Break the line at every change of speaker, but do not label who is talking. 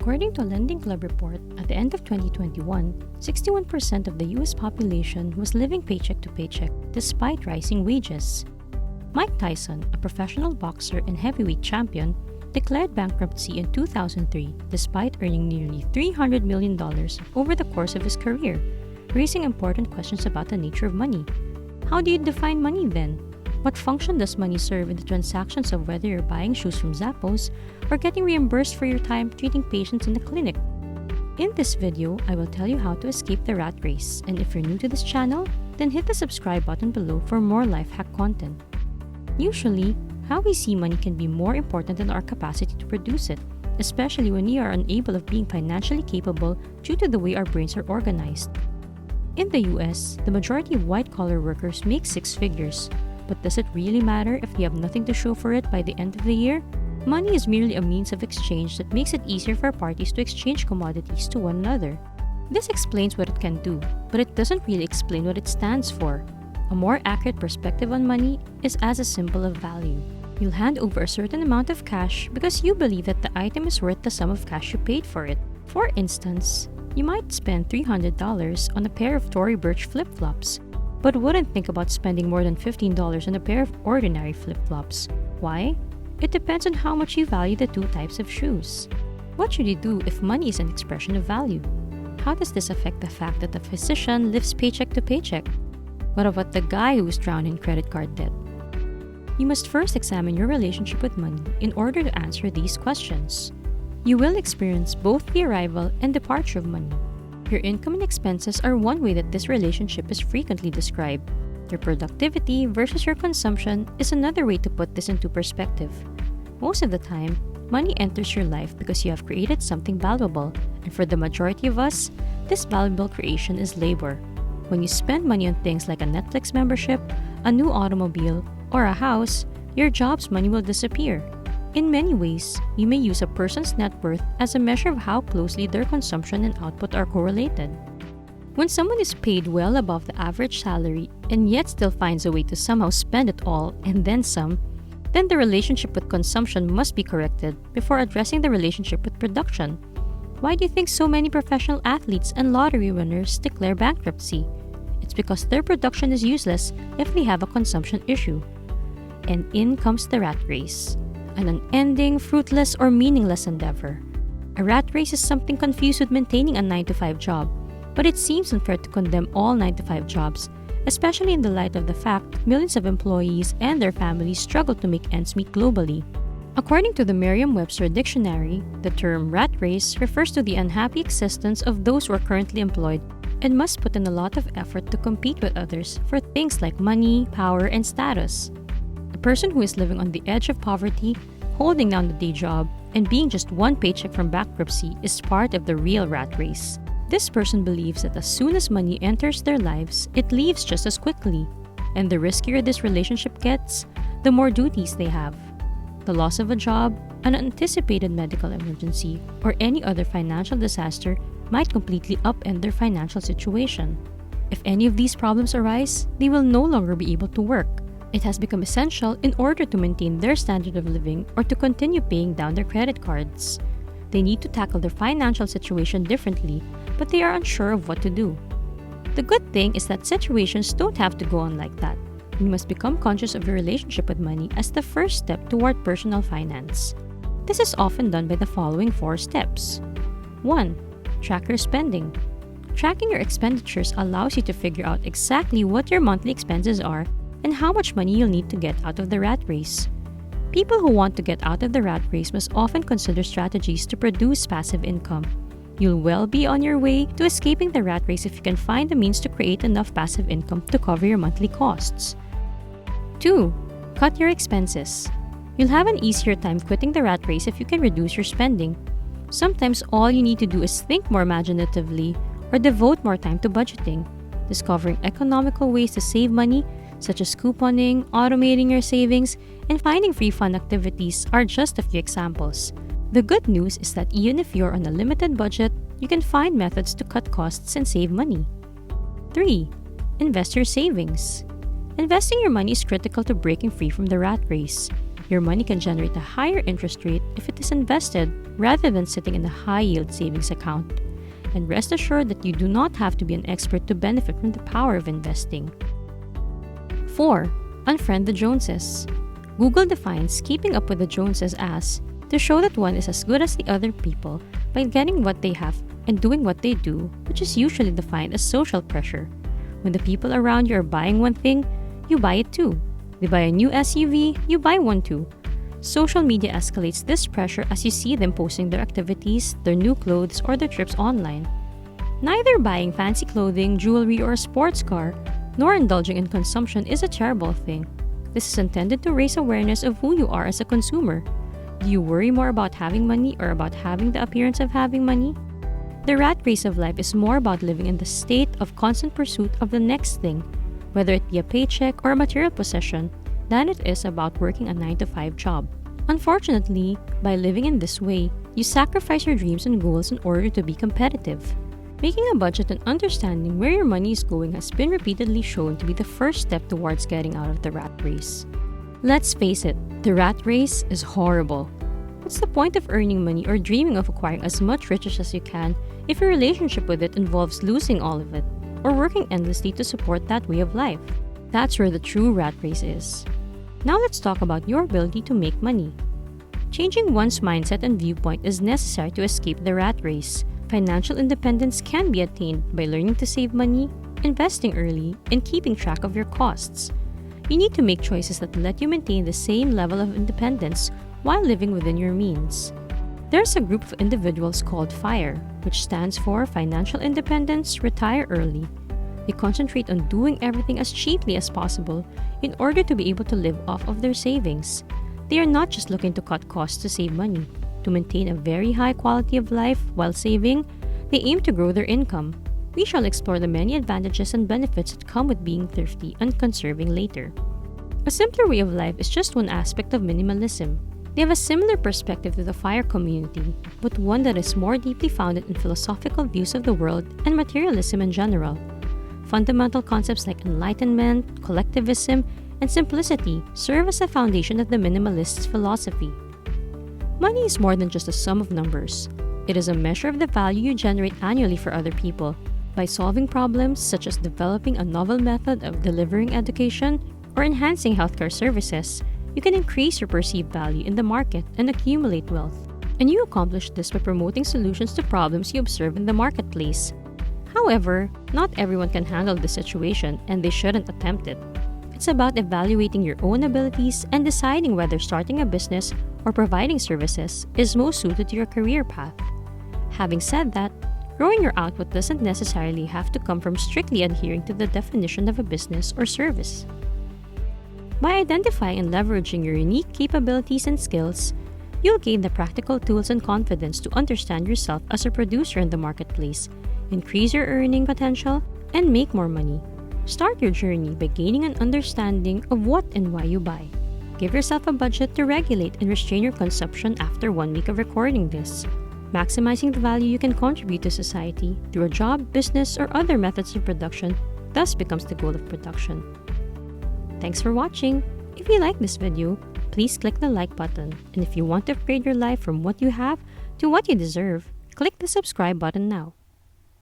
According to a Lending Club report, at the end of 2021, 61% of the US population was living paycheck to paycheck despite rising wages. Mike Tyson, a professional boxer and heavyweight champion, declared bankruptcy in 2003 despite earning nearly $300 million over the course of his career, raising important questions about the nature of money. How do you define money then? What function does money serve in the transactions of whether you're buying shoes from Zappos or getting reimbursed for your time treating patients in the clinic? In this video, I will tell you how to escape the rat race, and if you're new to this channel, then hit the subscribe button below for more life hack content. Usually, how we see money can be more important than our capacity to produce it, especially when we are unable of being financially capable due to the way our brains are organized. In the US, the majority of white-collar workers make six figures. But does it really matter if you have nothing to show for it by the end of the year? Money is merely a means of exchange that makes it easier for parties to exchange commodities to one another. This explains what it can do, but it doesn't really explain what it stands for. A more accurate perspective on money is as a symbol of value. You'll hand over a certain amount of cash because you believe that the item is worth the sum of cash you paid for it. For instance, you might spend $300 on a pair of Tory Burch flip-flops, but wouldn't think about spending more than $15 on a pair of ordinary flip-flops. Why? It depends on how much you value the two types of shoes. What should you do if money is an expression of value? How does this affect the fact that the physician lives paycheck to paycheck? What about the guy who is drowned in credit card debt? You must first examine your relationship with money in order to answer these questions. You will experience both the arrival and departure of money. Your income and expenses are one way that this relationship is frequently described. Your productivity versus your consumption is another way to put this into perspective. Most of the time, money enters your life because you have created something valuable, and for the majority of us, this valuable creation is labor. When you spend money on things like a Netflix membership, a new automobile, or a house, your job's money will disappear. In many ways, you may use a person's net worth as a measure of how closely their consumption and output are correlated. When someone is paid well above the average salary and yet still finds a way to somehow spend it all and then some, then the relationship with consumption must be corrected before addressing the relationship with production. Why do you think so many professional athletes and lottery winners declare bankruptcy? It's because their production is useless if they have a consumption issue. And in comes the rat race. An unending, fruitless, or meaningless endeavor. A rat race is something confused with maintaining a 9-to-5 job, but it seems unfair to condemn all 9-to-5 jobs, especially in the light of the fact millions of employees and their families struggle to make ends meet globally. According to the Merriam-Webster dictionary, the term rat race refers to the unhappy existence of those who are currently employed and must put in a lot of effort to compete with others for things like money, power, and status. A person who is living on the edge of poverty, holding down the day job, and being just one paycheck from bankruptcy is part of the real rat race. This person believes that as soon as money enters their lives, it leaves just as quickly. And the riskier this relationship gets, the more duties they have. The loss of a job, an unanticipated medical emergency, or any other financial disaster might completely upend their financial situation. If any of these problems arise, they will no longer be able to work. It has become essential in order to maintain their standard of living or to continue paying down their credit cards. They need to tackle their financial situation differently, but they are unsure of what to do. The good thing is that situations don't have to go on like that. You must become conscious of your relationship with money as the first step toward personal finance. This is often done by the following 4 steps. 1. Track your spending. Tracking your expenditures allows you to figure out exactly what your monthly expenses are and how much money you'll need to get out of the rat race. People who want to get out of the rat race must often consider strategies to produce passive income. You'll well be on your way to escaping the rat race if you can find the means to create enough passive income to cover your monthly costs. 2. Cut your expenses. You'll have an easier time quitting the rat race if you can reduce your spending. Sometimes all you need to do is think more imaginatively or devote more time to budgeting. Discovering economical ways to save money, such as couponing, automating your savings, and finding free fun activities are just a few examples. The good news is that even if you're on a limited budget, you can find methods to cut costs and save money. 3. Invest your savings. Investing your money is critical to breaking free from the rat race. Your money can generate a higher interest rate if it is invested rather than sitting in a high-yield savings account. And rest assured that you do not have to be an expert to benefit from the power of investing. 4. Unfriend the Joneses. Google defines keeping up with the Joneses as to show that one is as good as the other people by getting what they have and doing what they do, which is usually defined as social pressure. When the people around you are buying one thing, you buy it too. They buy a new SUV, you buy one too. Social media escalates this pressure as you see them posting their activities, their new clothes, or their trips online. Neither buying fancy clothing, jewelry, or a sports car, nor indulging in consumption is a terrible thing. This is intended to raise awareness of who you are as a consumer. Do you worry more about having money or about having the appearance of having money? The rat race of life is more about living in the state of constant pursuit of the next thing, whether it be a paycheck or a material possession, than it is about working a 9-to-5 job. Unfortunately, by living in this way, you sacrifice your dreams and goals in order to be competitive. Making a budget and understanding where your money is going has been repeatedly shown to be the first step towards getting out of the rat race. Let's face it, the rat race is horrible. What's the point of earning money or dreaming of acquiring as much riches as you can if your relationship with it involves losing all of it, or working endlessly to support that way of life? That's where the true rat race is. Now let's talk about your ability to make money. Changing one's mindset and viewpoint is necessary to escape the rat race. Financial independence can be attained by learning to save money, investing early, and keeping track of your costs. You need to make choices that let you maintain the same level of independence while living within your means. There's a group of individuals called FIRE, which stands for Financial Independence, Retire Early. They concentrate on doing everything as cheaply as possible in order to be able to live off of their savings. They are not just looking to cut costs to save money. To maintain a very high quality of life while saving, they aim to grow their income. We shall explore the many advantages and benefits that come with being thrifty and conserving later. A simpler way of life is just one aspect of minimalism. They have a similar perspective to the FIRE community, but one that is more deeply founded in philosophical views of the world and materialism in general. Fundamental concepts like enlightenment, collectivism, and simplicity serve as the foundation of the minimalist's philosophy. Money is more than just a sum of numbers. It is a measure of the value you generate annually for other people. By solving problems such as developing a novel method of delivering education or enhancing healthcare services, you can increase your perceived value in the market and accumulate wealth. And you accomplish this by promoting solutions to problems you observe in the marketplace. However, not everyone can handle this situation, and they shouldn't attempt it. It's about evaluating your own abilities and deciding whether starting a business or providing services is most suited to your career path. Having said that, growing your output doesn't necessarily have to come from strictly adhering to the definition of a business or service. By identifying and leveraging your unique capabilities and skills, you'll gain the practical tools and confidence to understand yourself as a producer in the marketplace, increase your earning potential, and make more money. Start your journey by gaining an understanding of what and why you buy. Give yourself a budget to regulate and restrain your consumption after 1 week of recording this. Maximizing the value you can contribute to society through a job, business, or other methods of production thus becomes the goal of production. Thanks for watching. If you like this video, please click the like button. And if you want to upgrade your life from what you have to what you deserve, click the subscribe button now.